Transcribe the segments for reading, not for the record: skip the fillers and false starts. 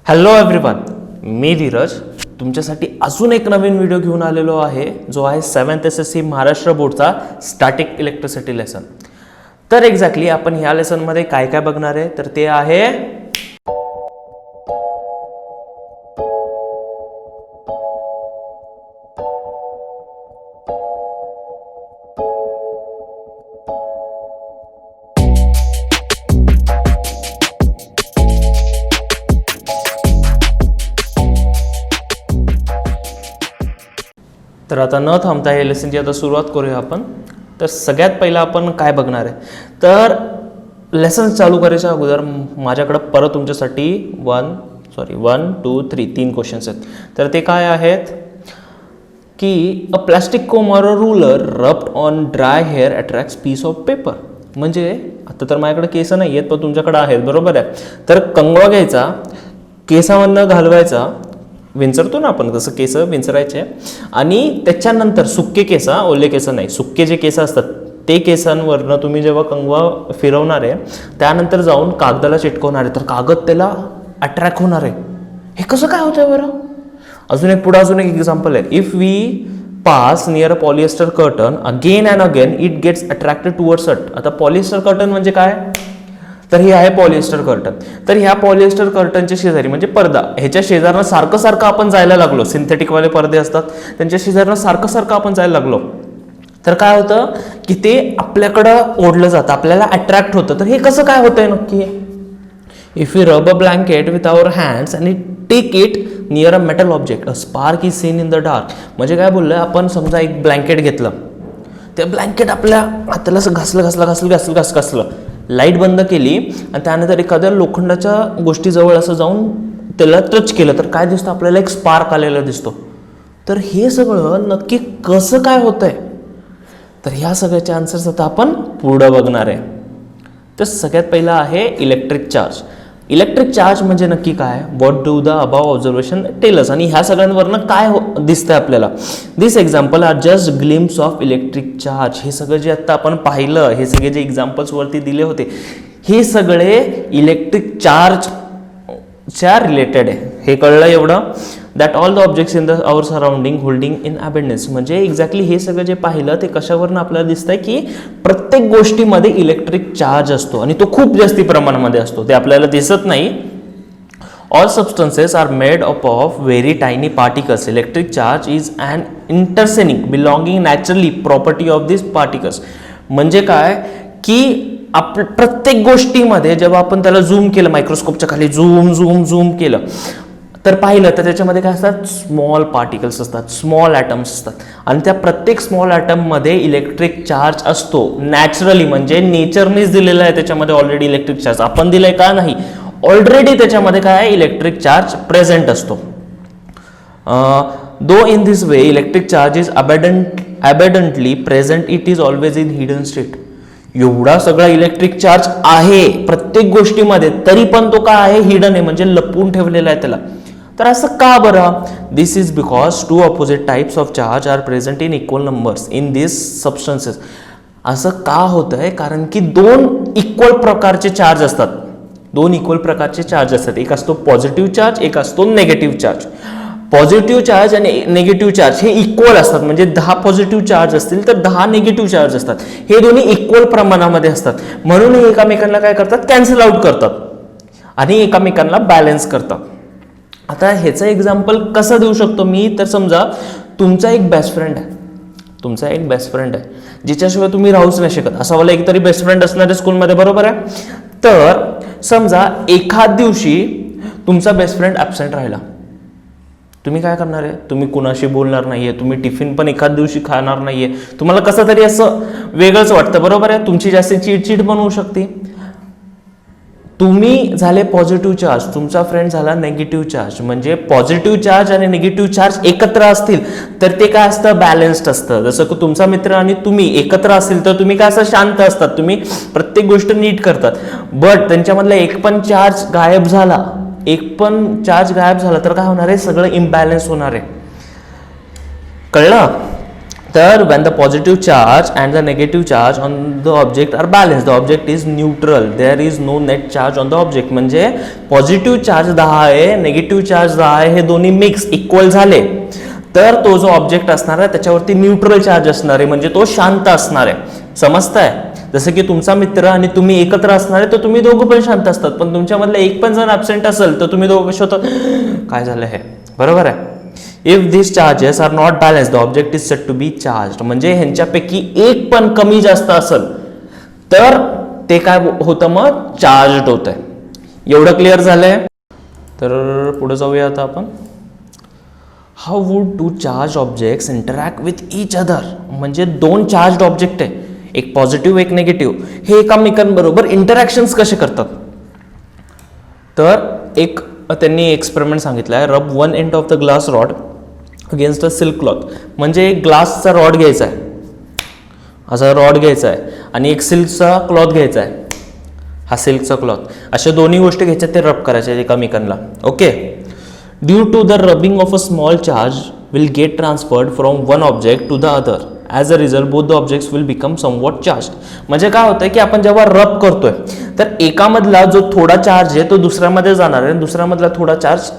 Hello everyone, मी धीरज तुमच्यासाठी अजून एक नवीन व्हिडिओ घेऊन आलेलो आहे, जो आहे 7th SSC Maharashtra बोर्डचा static electricity lesson. तर एक्झॅक्टली आपण ह्या लेसनमध्ये काय काय बघणार आहे तर ते आहे तर आता न थांबता हे लेसनची आता सुरुवात करूया आपण. तर सगळ्यात पहिला आपण काय बघणार आहे तर लेसन चालू करायच्या अगोदर माझ्याकडे परत तुमच्यासाठी 1 2 3 3 क्वेश्चन्स आहेत. तर ते काय आहेत की a plastic comb or a ruler rubbed on dry hair attracts piece of paper. म्हणजे आता तर माझ्याकडे केस नाही आहेत पण तुमच्याकडे आहेत, बरोबर आहे. तर कंगवा घ्यायचा, केसामधनं घालवायचा, विंचरतो ना आपण तसं केस विंचरायचे, आणि त्याच्यानंतर सुक्के केस, ओले केस नाही, सुक्के जे केस असतात ते केसांवरनं तुम्ही जेव्हा कंगवा फिरवणार आहे त्यानंतर जाऊन कागदाला चिटकवणार आहे, तर कागद त्याला अट्रॅक्ट होणार आहे. हे कसं काय होतंय बरं? अजून एक एक्झाम्पल आहे. If we pass near a polyester curtain again and again it gets attracted towards it. आता पॉलिएस्टर कर्टन म्हणजे काय तर हे आहे पॉलिएस्टर कर्टन. तर ह्या पॉलिएस्टर कर्टनच्या शेजारी म्हणजे पडदा, ह्याच्या शेजारनं सारखं आपण जायला लागलो, सिंथेटिकवाले पडदे असतात त्यांच्या शेजारनं सारखं आपण जायला लागलो तर काय होतं की ते आपल्याकडं ओढलं जातं, आपल्याला अट्रॅक्ट होतं. तर हे कसं काय होतंय नक्की? If you rub a blanket with our hands आणि take it near a metal object a spark is seen in the dark. म्हणजे काय बोललं आपण, समजा एक ब्लँकेट घेतलं, ते ब्लँकेट आपल्या हाताला असं घासलं, लाईट बंद केली आणि त्यानंतर एखाद्या लोखंडाच्या गोष्टीजवळ असं जाऊन त्याला टच केलं तर काय दिसतं आपल्याला? एक स्पार्क आलेला दिसतो. तर हे सगळं नक्की कसं काय होतंय तर ह्या सगळ्याचे आन्सर्स आता आपण पुढं बघणार आहे. तर सगळ्यात पहिला आहे इलेक्ट्रिक चार्ज. इलेक्ट्रिक चार्ज म्हणजे नक्की काय? What do the above observation tell us. आणि ह्या सगळ्यांवरनं काय दिसतंय आपल्याला? This example are just glimpse of electric charge. हे सगळं जे आता आपण पाहिलं, हे सगळे जे एक्झाम्पल्स वरती दिले होते, हे सगळे इलेक्ट्रिक चार्जच्या रिलेटेड आहे. हे कळलं एवढं? That all the objects in the our surrounding holding in abundance. म्हणजे एक्झॅक्टली हे सगळं जे पाहिलं ते कशावरनं आपल्याला दिसतंय की प्रत्येक गोष्टीमध्ये इलेक्ट्रिक चार्ज असतो आणि तो खूप जास्ती प्रमाणामध्ये असतो, ते आपल्याला दिसत नाही. All substances are made up of very tiny particles. Electric charge is an intrinsic belonging naturally property of this particles. म्हणजे काय की प्रत्येक गोष्टीमध्ये जेव्हा आपण त्याला झूम केलं, मायक्रोस्कोपच्या खाली झूम केलं तर पाहिलं तर त्याच्यामध्ये काय असतात? स्मॉल पार्टिकल्स असतात, स्मॉल ॲटम्स असतात, आणि त्या प्रत्येक स्मॉल ॲटममध्ये इलेक्ट्रिक चार्ज असतो नॅचरली. म्हणजे नेचरनेच दिलेला आहे त्याच्यामध्ये ऑलरेडी इलेक्ट्रिक चार्ज, आपण दिलाय का नाही, ऑलरेडी त्याच्यामध्ये काय आहे? इलेक्ट्रिक चार्ज प्रेझेंट असतो. Though in this way electric charge is abundantly present, it is always in hidden state. एवढा सगळा इलेक्ट्रिक चार्ज आहे प्रत्येक गोष्टीमध्ये, तरी पण तो काय आहे? हिडन आहे, म्हणजे लपवून ठेवलेला आहे त्याला. तर असं का बरं? This is because two opposite types of charge are present in equal numbers in this substances. असं का होतंय? कारण की दोन इक्वल प्रकारचे चार्ज असतात, एक असतो पॉझिटिव्ह चार्ज, एक असतो नेगेटिव्ह चार्ज. पॉझिटिव्ह चार्ज आणि निगेटिव्ह चार्ज हे इक्वल असतात, म्हणजे 10 पॉझिटिव्ह चार्ज असतील तर 10 निगेटिव्ह चार्ज असतात. हे दोन्ही इक्वल प्रमाणामध्ये असतात, म्हणून हे एकमेकांना काय करतात? कॅन्सल आउट करतात आणि एकमेकांना बॅलन्स करतात. आता ह्याचं एक्झाम्पल कसं देऊ शकतो मी? तर समजा तुमचा एक बेस्ट फ्रेंड आहे, जिच्याशिवाय तुम्ही राहूच नाही शकत, असा वाला एकतरी बेस्ट फ्रेंड असणार आहे स्कूलमध्ये, बरोबर आहे. तर समजा एखाद दिवशी तुमचा बेस्ट फ्रेंड ॲब्सेंट राहिला, तुम्ही काय करणार आहे? तुम्ही कुणाशी बोलणार नाहीये, तुम्ही टिफिन पण एखाद दिवशी खाणार नाहीये, तुम्हाला कसं तरी असं वेगळंच वाटतं, बरोबर आहे. तुमची जास्त चिडचिड पण होऊ शकते. तुम्ही झाले पॉझिटिव्ह चार्ज, तुमचा फ्रेंड झाला नेगेटिव्ह चार्ज. म्हणजे पॉझिटिव्ह चार्ज आणि निगेटिव्ह चार्ज एकत्र असतील तर ते काय असतं? बॅलन्स्ड असतं. जसं की तुमचा मित्र आणि तुम्ही एकत्र असतील तर तुम्ही काय असं शांत असतात, तुम्ही प्रत्येक गोष्ट नीट करतात. बट त्यांच्यामधला एक पण चार्ज गायब झाला तर काय होणार आहे? सगळं इम्बॅलन्स होणार आहे. कळलं? तर when the positive charge and the negative charge on the object are balanced, the object is neutral, there is no net charge on the object. म्हणजे पॉझिटिव्ह चार्ज 10 आहे, निगेटिव्ह चार्ज 10 आहे, हे दोन्ही मिक्स इक्वल झाले तर तो जो object असणार आहे त्याच्यावरती न्यूट्रल चार्ज असणार आहे, म्हणजे तो शांत असणार आहे. समजताय? जसं की तुमचा मित्र आणि तुम्ही एकत्र असणार आहे तर तुम्ही दोघं पण शांत असतात, पण तुमच्यामधलं एक पण जण ॲबसेंट असेल तर तुम्ही दोघं कसे होतात, काय झालं हे, बरोबर आहे. If these charges are not balanced, the object is said to be charged. म्हणजे ह्यांच्यापैकी एक पण कमी जास्त असेल तर ते काय होतं, मग चार्जड होत आहे. एवढं क्लिअर झालंय? तर पुढे जाऊया आता आपण. How would two charge objects interact with each other. म्हणजे दोन चार्ज ऑब्जेक्ट आहे, एक पॉझिटिव्ह एक निगेटिव्ह, हे एकामेकांबरोबर इंटरॅक्शन्स कसे करतात. तर एक त्यांनी एक्सपेरिमेंट सांगितलं आहे. रब one end of the glass rod against a silk cloth. म्हणजे एक ग्लासचा रॉड घ्यायचा आहे, असा रॉड घ्यायचा आहे, आणि एक सिल्कचा क्लॉथ घ्यायचा आहे, हा सिल्कचा क्लॉथ. अशा दोन्ही गोष्टी घ्यायच्या, ते रब करायचे एकामेकांना. Okay. Due to the rubbing of a small charge will get transferred from one object to the other. As a result both the objects will become somewhat charge. म्हणजे काय होतं की आपण जेव्हा रब करतोय तर एकामधला जो थोडा चार्ज आहे तो दुसऱ्यामध्ये जाणार आहे, दुसऱ्यामधला थोडा चार्ज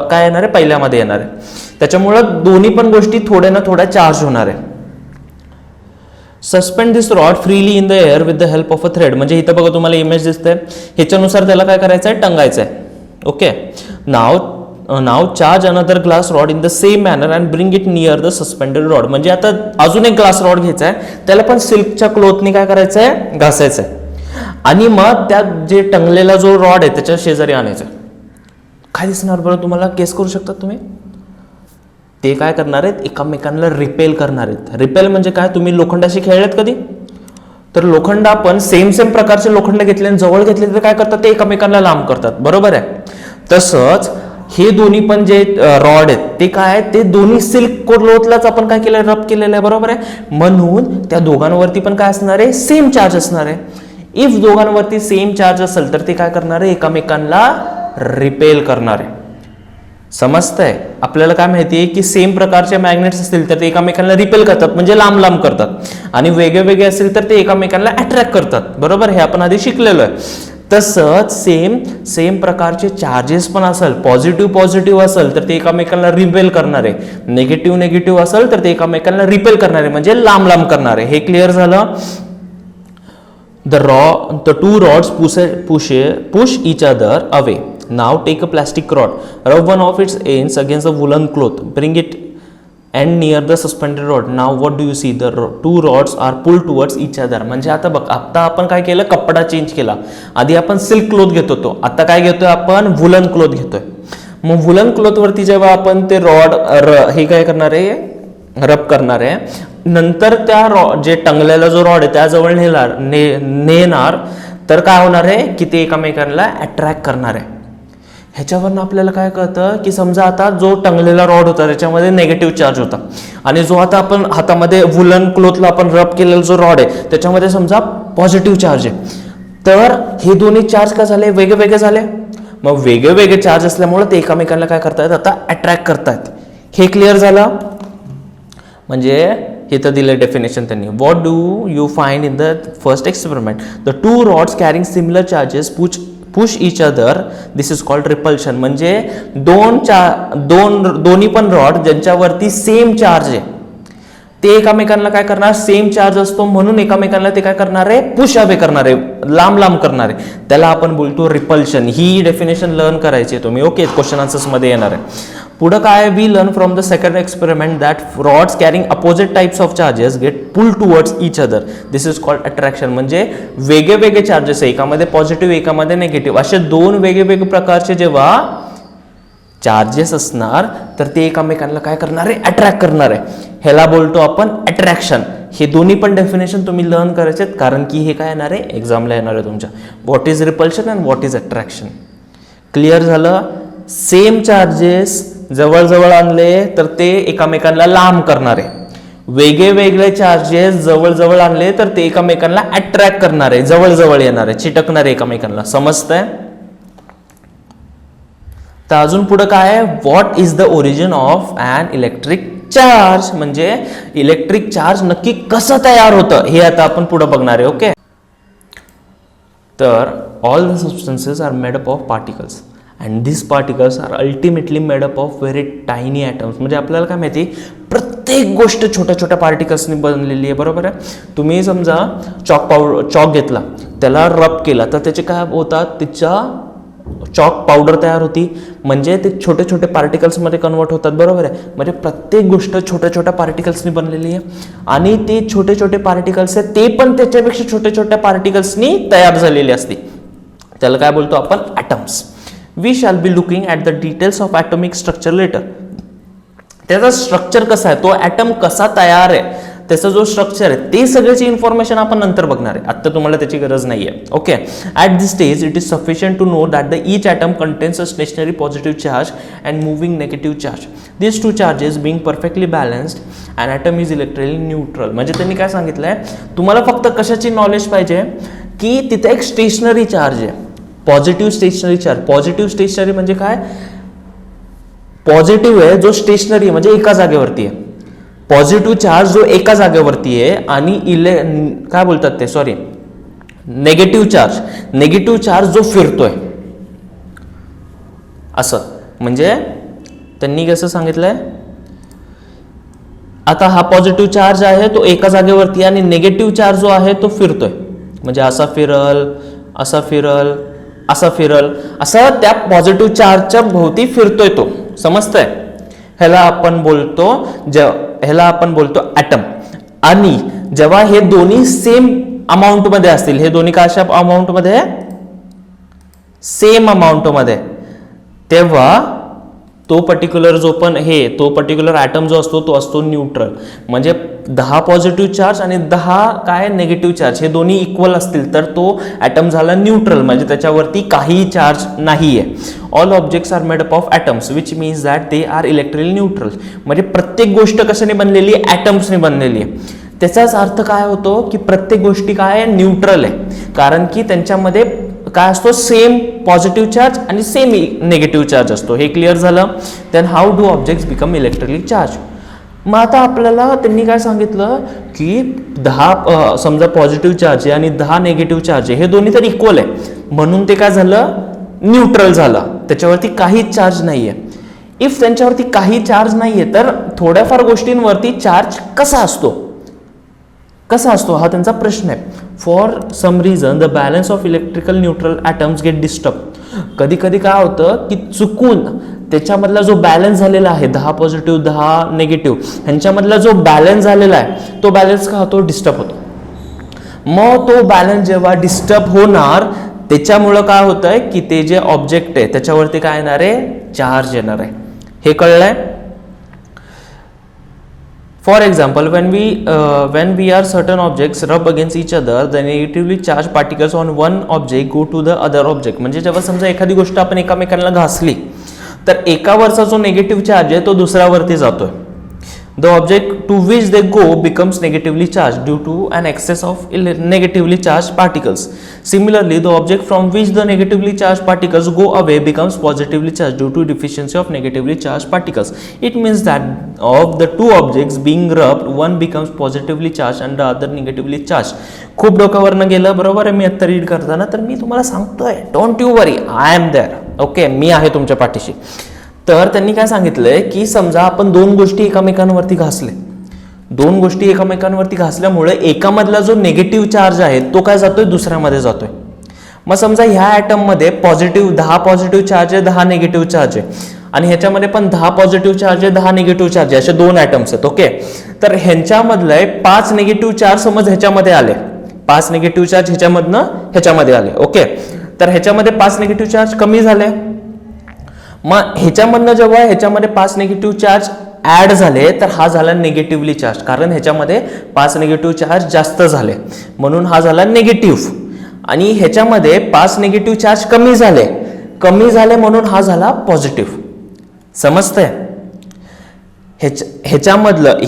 काय येणार आहे, पहिल्यामध्ये येणार आहे. त्याच्यामुळं दोन्ही पण गोष्टी थोड्या ना थोड्या चार्ज होणार आहे. Suspend this rod freely in the air with the help of a thread. म्हणजे इथं बघा तुम्हाला इमेज दिसते, ह्याच्यानुसार त्याला काय करायचं आहे, टंगायचं आहे. Okay. Now charge another glass rod in the same manner and bring it near the suspended rod. म्हणजे आता अजून एक ग्लास रॉड घ्यायचा आहे, त्याला पण सिल्कच्या क्लोथनी काय करायचं आहे, घासायचं आहे, आणि मग त्या जे टंगलेला जो रॉड आहे त्याच्या शेजारी आणायचं. काय दिसणार बरं तुम्हाला, केस करू शकता तुम्ही. ते काय करणार आहेत, एकामेकांना रिपेल करणार आहेत. रिपेल म्हणजे काय, तुम्ही लोखंडाशी खेळलेत कधी, तर लोखंड आपण सेम प्रकारचे लोखंड घेतले आणि जवळ घेतले तर काय करतात, ते एकामेकांना लांब करतात, बरोबर आहे. तसंच हे दोन्ही पण जे रॉड आहेत ते काय आहेत, ते दोन्ही सिल्क क्लॉथलाच आपण काय केलं, रब केलेलं आहे, बरोबर आहे. म्हणून त्या दोघांवरती पण काय असणार आहे, सेम चार्ज असणार आहे. इफ दोघांवरती सेम चार्ज असेल तर ते काय करणार आहे, एकामेकांना रिपेल करणार आहे. समजतंय? आपल्याला काय माहिती आहे की सेम प्रकारचे मॅग्नेट्स असतील तर ते एकामेकांना रिपेल करतात, म्हणजे लांब लांब करतात, आणि वेगळे वेगळे असेल तर ते एकामेकांना अट्रॅक्ट करतात, बरोबर. हे आपण आधी शिकलेलो आहे. तसंच सेम प्रकारचे चार्जेस पण असेल, पॉझिटिव्ह असेल तर ते एकामेकांना रिपेल करणार आहे, निगेटिव्ह असेल तर ते एकामेकांना रिपेल करणार आहे, म्हणजे लांब लांब करणार आहे. हे क्लिअर झालं. The two rods push each other away. Now take a plastic rod, rub one of its ends against a woolen cloth, bring it and near the suspended rod. Now what do you see? The two rods are pulled towards each other. म्हणजे आता बघ, आता आपण काय केलं, कपडा change केला. आधी आपण सिल्क क्लोथ घेत होतो, आता काय घेतोय आपण, वुलन क्लोथ घेतोय. मग वुलन क्लोथ वरती जेव्हा आपण ते रॉड हे काय करणार आहे, रब करणार आहे, नंतर त्या जे टंगलेला जो रॉड आहे त्याजवळ नेणार तर काय होणार आहे की ते एकामेकांना अट्रॅक्ट करणार आहे. ह्याच्यावरनं आपल्याला काय कळतं की समजा आता जो टंगलेला रॉड होता त्याच्यामध्ये निगेटिव्ह चार्ज होता, आणि जो आता आपण हातामध्ये वुलन क्लोथला आपण रब केलेला जो रॉड आहे त्याच्यामध्ये समजा पॉझिटिव्ह चार्ज आहे, तर हे दोन्ही चार्ज काय झाले, वेगळे झाले. मग वेगळे चार्ज असल्यामुळे ते एकामेकांना काय करतायत, आता अट्रॅक्ट करतायत. हे क्लिअर झालं. म्हणजे हे तर दिलं डेफिनेशन त्यांनी. What do you find in the first experiment? The two rods carrying similar charges push each other, this is called repulsion. म्हणजे दोन्ही पण रॉड ज्यांच्यावरती सेम चार्ज आहे ते एकामेकांना काय करणार, सेम चार्ज असतो म्हणून एकामेकांना ते काय करणार आहे, पुश अवे करणार आहे, लांब करणार आहे. त्याला आपण बोलतो रिपल्शन. ही डेफिनेशन लर्न करायची आहे तुम्ही. ओके, क्वेश्चन आन्सर्स मध्ये येणार आहे. पुढं काय, we learn from the second experiment that rods carrying opposite types of charges get pull towards each other, this is called attraction. म्हणजे वेगळे चार्जेस आहे, एकामध्ये पॉझिटिव्ह एकामध्ये निगेटिव्ह, असे दोन वेगळे प्रकारचे जेव्हा चार्जेस असणार तर ते एकामेकांना काय करणार आहे, अट्रॅक्ट करणार आहे. ह्याला बोलतो आपण अट्रॅक्शन. हे दोन्ही पण डेफिनेशन तुम्ही लर्न करायचे आहेत, कारण की हे काय येणार आहे, एक्झामला येणार आहे तुमच्या. What is repulsion and what is attraction. Clear झालं. सेम चार्जेस जवळ आणले तर ते एकामेकांना लांब करणार आहे, वेगळे चार्जेस जवळ आणले तर ते एकामेकांना अट्रॅक्ट करणार आहे, जवळ येणार आहे, चिटकणार आहे एकामेकांना. समजतंय? तर अजून पुढे काय आहे, what is the origin of an electric charge. म्हणजे इलेक्ट्रिक चार्ज नक्की कसं तयार होतं हे आता आपण पुढे बघणार आहे. ओके, तर all the substances are made up of particles and this particles are ultimately made up of very tiny atoms. म्हणजे आपल्याला काय माहिती, प्रत्येक गोष्ट छोट्या छोट्या पार्टिकल्सनी बनलेली आहे. बरोबर आहे. तुम्ही समजा चॉक घेतला, त्याला रब केला तर त्याचे काय होतात, तिच्या चॉक पावडर तयार होती, म्हणजे ते छोटे छोटे पार्टिकल्समध्ये कन्वर्ट होतात. बरोबर आहे. म्हणजे प्रत्येक गोष्ट छोट्या छोट्या पार्टिकल्सनी बनलेली आहे आणि ते छोटे छोटे पार्टिकल्स आहेत ते पण त्याच्यापेक्षा छोट्या छोट्या पार्टिकल्सनी तयार झालेले असते. त्याला काय बोलतो आपण, atoms. We shall be looking at the details of atomic structure later. त्याचा स्ट्रक्चर कसा आहे, तो ॲटम कसा तयार आहे, त्याचा जो स्ट्रक्चर आहे ते सगळ्याची इन्फॉर्मेशन आपण नंतर बघणार आहे. आत्ता तुम्हाला त्याची गरज नाही आहे. Okay, at this stage it is sufficient to know that the each atom contains a stationary positive charge and moving negative charge. This two charges being perfectly balanced and atom is electrically neutral. म्हणजे त्यांनी काय सांगितलं आहे, तुम्हाला फक्त कशाची knowledge पाहिजे की तिथे एक स्टेशनरी चार्ज आहे, positive stationary charge. Positive stationary म्हणजे काय, पॉझिटिव्ह आहे जो स्टेशनरी म्हणजे एका जागेवरती आहे. पॉझिटिव्ह चार्ज जो एका जागेवरती आहे आणि काय बोलतात ते, सॉरी, नेगेटिव्ह चार्ज जो फिरतोय असं. म्हणजे त्यांनी कसं सांगितलंय, आता हा पॉझिटिव्ह चार्ज आहे तो एका जागेवरती आणि निगेटिव्ह चार्ज जो आहे तो फिरतोय. म्हणजे असा फिरल, असा फिरल, असा फिरल, असं त्या पॉझिटिव्ह चार्जच्या भोवती फिरतोय तो. समजतंय. ह्याला आपण बोलतो ॲटम. आणि जेव्हा हे दोन्ही सेम अमाऊंट मध्ये असतील, हे दोन्ही कशा अमाऊंट मध्ये, सेम अमाऊंट मध्ये, तेव्हा तो पर्टिक्युलर तो पर्टिक्युलर ॲटम जो असतो तो असतो न्यूट्रल. म्हणजे 10 पॉझिटिव्ह चार्ज आणि 10 काय निगेटिव्ह चार्ज, हे दोन्ही इक्वल असतील तर तो ॲटम झाला न्यूट्रल. म्हणजे त्याच्यावरती काही चार्ज नाहीये. All objects are made up of atoms which means that they are electrically neutral. म्हणजे प्रत्येक गोष्ट कशाने बनलेली आहे, ॲटम्सने बनलेली आहे. त्याचाच अर्थ काय होतो की प्रत्येक गोष्टी काय आहे, न्यूट्रल आहे. कारण की त्यांच्यामध्ये काय असतो, सेम पॉझिटिव्ह चार्ज आणि सेम निगेटिव्ह चार्ज असतो. हे क्लिअर झालं. Then how do objects become electrically charge. मग आता आपल्याला त्यांनी काय सांगितलं की 10 समजा पॉझिटिव्ह चार्ज आहे आणि 10 निगेटिव्ह चार्ज आहे, हे दोन्ही तर इक्वल आहे, म्हणून ते काय झालं, न्यूट्रल झालं. त्याच्यावरती काहीच चार्ज नाहीये. इफ त्यांच्यावरती काही चार्ज नाहीये तर थोड्याफार गोष्टींवरती चार्ज कसा असतो हा त्यांचा प्रश्न आहे. For some reason the balance of electrical neutral atoms get disturb. कधी कधी काय होतं की चुकून त्याच्यामधला जो बॅलन्स झालेला आहे, 10 पॉझिटिव्ह 10 निगेटिव्ह, ह्यांच्यामधला जो बॅलन्स झालेला आहे तो बॅलन्स काय होतो, डिस्टर्ब होतो. मग तो बॅलन्स जेव्हा डिस्टर्ब होणार त्याच्यामुळं काय होतंय की ते जे ऑब्जेक्ट आहे त्याच्यावरती काय येणार आहे, चार्ज येणार आहे. हे कळलंय. For example, when we are certain objects rub against each other, the negatively charged particles on one object go to the other object. म्हणजे जेव्हा समजा एखादी गोष्ट आपण एकामेकांना घासली तर एकावरचा जो निगेटिव्ह चार्ज आहे तो दुसऱ्यावरती जातोय. The object to which they go becomes negatively charged due to an excess of negatively charged particles. Similarly, the object from which the negatively charged particles go away becomes positively charged due to deficiency of negatively charged particles. It means that of the two objects being rubbed, one becomes positively charged and the other negatively charged. खूप डोक्यावरनं गेलं, बरोबर आहे. मी आता read करताना तर मी तुम्हाला सांगतोय, don't you worry, I am there. Okay, मी आहे तुमच्या पाठीशी. तर त्यांनी काय सांगितलंय की समजा आपण दोन गोष्टी एकामेकांवरती घासल्यामुळे एकामधला जो निगेटिव्ह चार्ज आहे तो काय जातोय, दुसऱ्यामध्ये जातोय. मग समजा ह्या ॲटम मध्ये 10 पॉझिटिव्ह चार्ज आहे, 10 निगेटिव्ह चार्ज आहे आणि ह्याच्यामध्ये पण 10 पॉझिटिव्ह चार्ज आहे, 10 निगेटिव्ह चार्ज आहे, असे दोन ॲटम्स आहेत. ओके, तर ह्यांच्यामधले 5 निगेटिव्ह चार्ज समज ह्याच्यामध्ये आले, 5 निगेटिव्ह चार्ज ह्याच्यामध्ये आले. ओके, तर ह्याच्यामध्ये 5 निगेटिव्ह चार्ज कमी झाले. मग ह्याच्यामधनं जेव्हा ह्याच्यामध्ये 5 निगेटिव्ह चार्ज ऍड झाले तर हा झाला निगेटिव्हली चार्ज, कारण ह्याच्यामध्ये 5 निगेटिव्ह चार्ज जास्त झाले म्हणून हा झाला निगेटिव्ह. आणि ह्याच्यामध्ये 5 निगेटिव्ह चार्ज कमी झाले म्हणून हा झाला पॉझिटिव्ह. समजतंय. ह्याच्यामध्ये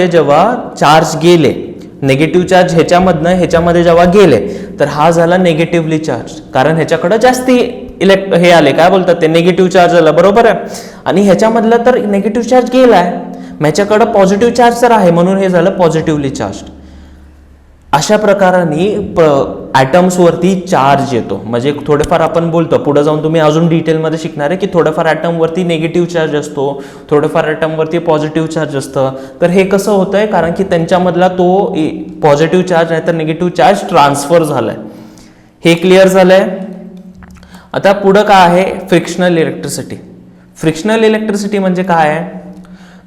जेव्हा चार्ज गेले, निगेटिव्ह चार्ज ह्याच्यामध्ये जेव्हा गेले तर हा झाला निगेटिव्हली चार्ज, कारण ह्याच्याकडे जास्ती हे आले, काय बोलतात ते, निगेटिव्ह चार्ज आला, बरोबर आहे. आणि ह्याच्यामधला तर निगेटिव्ह चार्ज गेलाय, ह्याच्याकडे पॉझिटिव्ह चार्ज तर आहे, म्हणून हे झालं पॉझिटिव्हली चार्ज. अशा प्रकाराने ॲटम्स वरती चार्ज येतो. म्हणजे थोडेफार आपण बोलतो, पुढे जाऊन तुम्ही अजून डिटेलमध्ये शिकणार आहे की थोडंफार ॲटम वरती निगेटिव्ह चार्ज असतो, थोडंफार ॲटम वरती पॉझिटिव्ह चार्ज असतं. तर हे कसं होतंय, कारण की त्यांच्यामधला तो पॉझिटिव्ह चार्ज नाही तर निगेटिव्ह चार्ज ट्रान्सफर झालाय. हे क्लिअर झालंय. आता पुढं काय आहे, फ्रिक्शनल इलेक्ट्रिसिटी. फ्रिक्शनल इलेक्ट्रिसिटी म्हणजे काय आहे,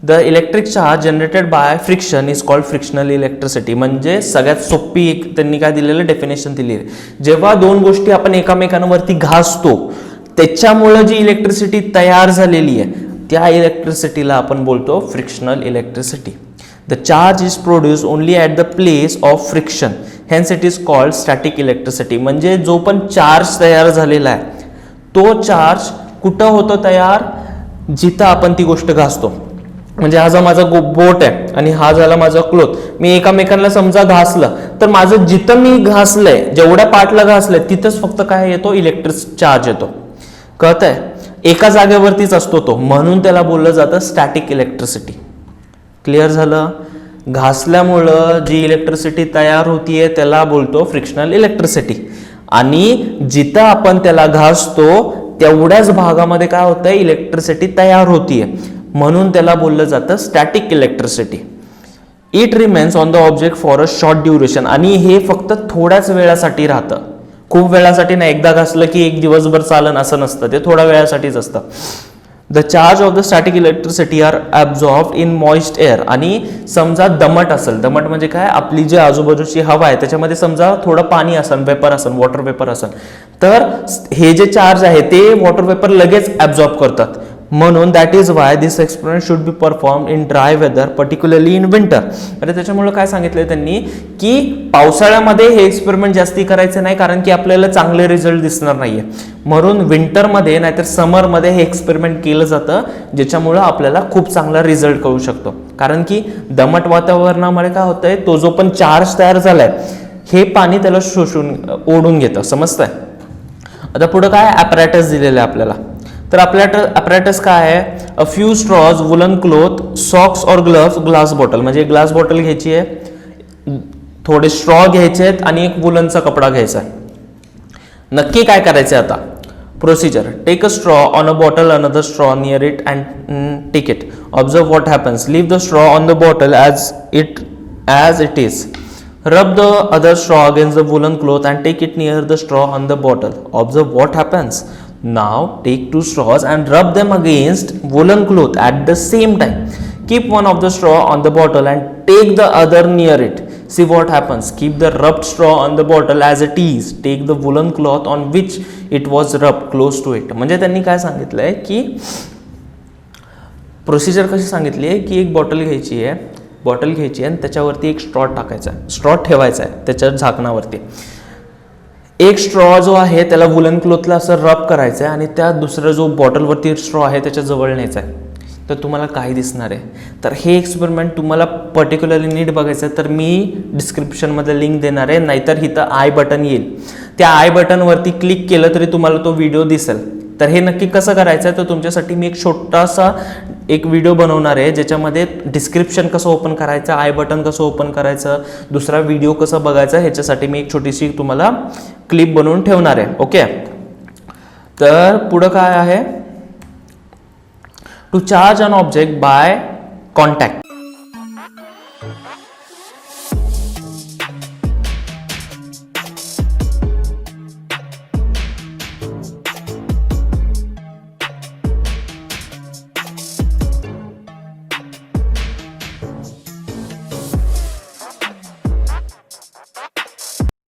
the electric charge generated by friction is called frictional electricity. म्हणजे सगळ्यात सोपी एक त्यांनी काय दिलेलं डेफिनेशन दिली आहे, जेव्हा दोन गोष्टी आपण एकामेकांवरती घासतो त्याच्यामुळे जी इलेक्ट्रिसिटी तयार झालेली आहे त्या इलेक्ट्रिसिटीला आपण बोलतो frictional electricity. The charge is produce only at the place of friction, hence it is called static electricity. म्हणजे जो पण चार्ज तयार झालेला आहे तो चार्ज कुठं होतो तयार, जिथं आपण ती गोष्ट घासतो. म्हणजे हा जो माझा बोट आहे आणि हा झाला माझा क्लोथ, मी एकामेकांना समजा घासलं तर माझं जिथं मी घासलंय, जेवढ्या पार्टला घासलंय तिथंच फक्त काय येतो, इलेक्ट्रिक चार्ज येतो. कळतंय, एका जागेवरतीच असतो तो, म्हणून त्याला बोललं जातं स्टॅटिक इलेक्ट्रिसिटी. क्लिअर झालं. घासल्यामुळं जी इलेक्ट्रिसिटी तयार होतीये त्याला बोलतो फ्रिक्शनल इलेक्ट्रिसिटी. आणि जिथं आपण त्याला घासतो तेवढ्याच भागामध्ये काय होतंय, इलेक्ट्रिसिटी तयार होतीये, म्हणून त्याला बोललं जातं static electricity. It remains on the object for a short duration. आणि हे फक्त थोड्याच वेळासाठी राहतं, खूप वेळासाठी नाही. एकदा घासलं की एक दिवसभर चालन असं नसतं, ते थोड्या वेळासाठीच असतं. The charge of the static electricity are absorbed in moist air. आणि समजा दमट असेल, दमट म्हणजे काय, आपली जी आजूबाजूची हवा आहे त्याच्यामध्ये समजा थोडं पाणी असेल, वेपर असेल, वॉटर वेपर असेल, तर हे जे चार्ज आहे ते वॉटर वेपर लगेच ॲब्झॉर्ब करतात. म्हणून that is why this experiment should be perform in dry weather, particularly in winter. आणि त्याच्यामुळे काय सांगितलंय त्यांनी की पावसाळ्यामध्ये हे एक्सपेरिमेंट जास्ती करायचं नाही, कारण की आपल्याला चांगले रिझल्ट दिसणार नाहीये. म्हणून विंटरमध्ये नाहीतर समरमध्ये हे एक्सपेरिमेंट केलं जातं, ज्याच्यामुळं आपल्याला खूप चांगला रिझल्ट कळू शकतो. कारण की दमट वातावरणामुळे काय होतंय, तो जो पण चार्ज तयार झालाय हे पाणी त्याला शोषून ओढून घेतं. समजतंय. आता पुढे काय ॲपॅरेटस दिलेलं आहे आपल्याला. तर ॲपॅरेटस काय आहे, a few straws, woollen cloth, socks और ग्लव्स, ग्लास बॉटल. म्हणजे एक ग्लास बॉटल घ्यायची आहे, थोडे स्ट्रॉ घ्यायचे आहेत आणि एक वुलनचा कपडा घ्यायचा आहे. नक्की काय करायचं आता, procedure. Take a straw on a bottle, another straw near it and take it. Observe what happens. Leave the straw on the bottle as it is. Rub the other straw against the woolen cloth and take it near the straw on the bottle. Observe what happens. Now take two straws and rub them against woolen cloth at the same time. Keep one of the straw on the bottle and take the other near it. See what happens. Keep the rubbed straw on the bottle as it is. Take the woolen cloth on which it was rubbed close to it. म्हणजे त्यांनी काय सांगितलंय की procedure कशी सांगितली आहे की एक बॉटल घ्यायची आहे आणि त्याच्यावरती एक स्ट्रॉ टाकायचा आहे, स्ट्रॉ ठेवायचा आहे त्याच्या झाकणावरती. एक स्ट्रॉ जो आहे त्याला वुलन क्लोथला असं रब करायचं आहे आणि त्या दुसरा जो बॉटलवरती स्ट्रॉ आहे त्याच्या जवळ न्यायचा आहे. तर तुम्हाला काय दिसणार आहे, तर हे एक्सपेरिमेंट तुम्हाला पर्टिक्युलरली नीट बघायचं आहे तर मी डिस्क्रिप्शनमध्ये लिंक देणार आहे, नाहीतर इथं आय बटन येईल, त्या आय बटनवरती क्लिक केलं तरी तुम्हाला तो व्हिडिओ दिसेल. तर हे नक्की कसं करायचं आहे, तर तुमच्यासाठी मी एक छोटासा एक व्हिडिओ बनवणार आहे ज्याच्यामध्ये डिस्क्रिप्शन कसं ओपन करायचं, आय बटन कसं ओपन करायचं, दुसरा व्हिडिओ कसं बघायचं, ह्याच्यासाठी मी एक छोटीशी तुम्हाला क्लिप बनवून ठेवणार आहे. ओके. तर पुढं काय आहे, to charge an object by contact.